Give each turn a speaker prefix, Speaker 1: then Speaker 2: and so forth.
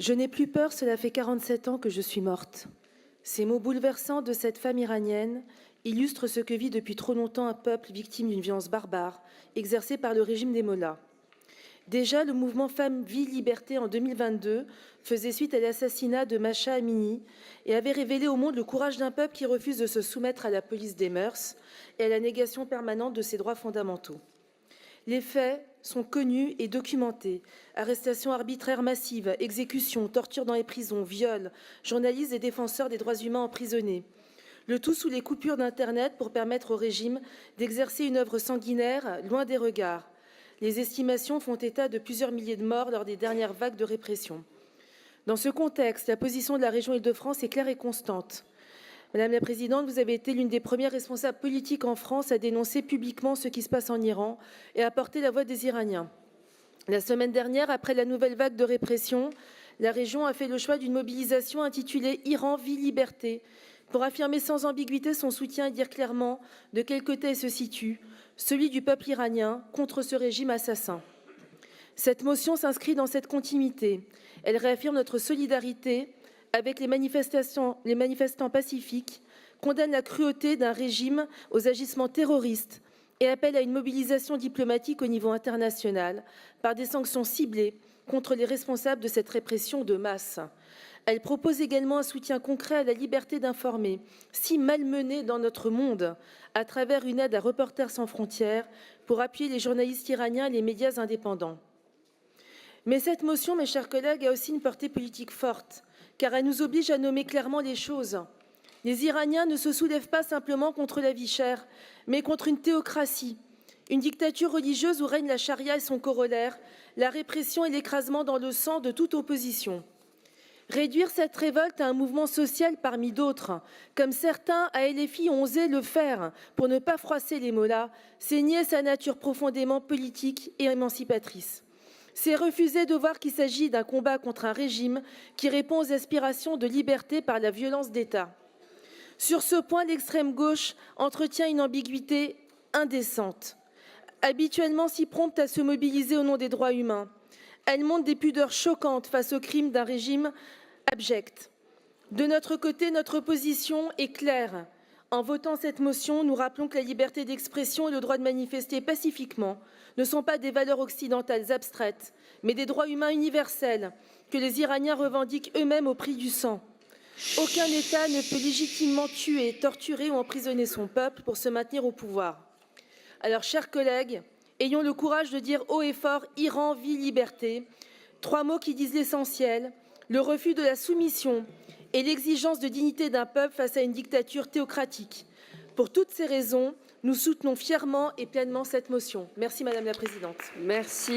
Speaker 1: Je n'ai plus peur, cela fait 47 ans que je suis morte. Ces mots bouleversants de cette femme iranienne illustrent ce que vit depuis trop longtemps un peuple victime d'une violence barbare exercée par le régime des mollahs. Déjà, le mouvement Femmes, Vie, Liberté en 2022 faisait suite à l'assassinat de Mahsa Amini et avait révélé au monde le courage d'un peuple qui refuse de se soumettre à la police des mœurs et à la négation permanente de ses droits fondamentaux. Les faits sont connus et documentés. Arrestations arbitraires massives, exécutions, tortures dans les prisons, viols, journalistes et défenseurs des droits humains emprisonnés. Le tout sous les coupures d'Internet pour permettre au régime d'exercer une œuvre sanguinaire loin des regards. Les estimations font état de plusieurs milliers de morts lors des dernières vagues de répression. Dans ce contexte, la position de la région Île-de-France est claire et constante. Madame la Présidente, vous avez été l'une des premières responsables politiques en France à dénoncer publiquement ce qui se passe en Iran et à porter la voix des Iraniens. La semaine dernière, après la nouvelle vague de répression, la région a fait le choix d'une mobilisation intitulée « Iran, vie, liberté » pour affirmer sans ambiguïté son soutien et dire clairement de quel côté elle se situe, celui du peuple iranien contre ce régime assassin. Cette motion s'inscrit dans cette continuité. Elle réaffirme notre solidarité avec les manifestants pacifiques, condamne la cruauté d'un régime aux agissements terroristes et appelle à une mobilisation diplomatique au niveau international par des sanctions ciblées contre les responsables de cette répression de masse. Elle propose également un soutien concret à la liberté d'informer, si malmenée dans notre monde, à travers une aide à Reporters sans frontières pour appuyer les journalistes iraniens et les médias indépendants. Mais cette motion, mes chers collègues, a aussi une portée politique forte, car elle nous oblige à nommer clairement les choses. Les Iraniens ne se soulèvent pas simplement contre la vie chère, mais contre une théocratie, une dictature religieuse où règne la charia et son corollaire, la répression et l'écrasement dans le sang de toute opposition. Réduire cette révolte à un mouvement social parmi d'autres, comme certains à LFI ont osé le faire pour ne pas froisser les mollahs, c'est nier sa nature profondément politique et émancipatrice. C'est refuser de voir qu'il s'agit d'un combat contre un régime qui répond aux aspirations de liberté par la violence d'État. Sur ce point, l'extrême gauche entretient une ambiguïté indécente, habituellement si prompte à se mobiliser au nom des droits humains. Elle montre des pudeurs choquantes face aux crimes d'un régime abject. De notre côté, notre position est claire. En votant cette motion, nous rappelons que la liberté d'expression et le droit de manifester pacifiquement ne sont pas des valeurs occidentales abstraites, mais des droits humains universels que les Iraniens revendiquent eux-mêmes au prix du sang. Aucun État ne peut légitimement tuer, torturer ou emprisonner son peuple pour se maintenir au pouvoir. Alors, chers collègues, ayons le courage de dire haut et fort « Iran, vie, liberté », 3 mots qui disent l'essentiel, le refus de la soumission et l'exigence de dignité d'un peuple face à une dictature théocratique. Pour toutes ces raisons, nous soutenons fièrement et pleinement cette motion. Merci Madame la Présidente.
Speaker 2: Merci.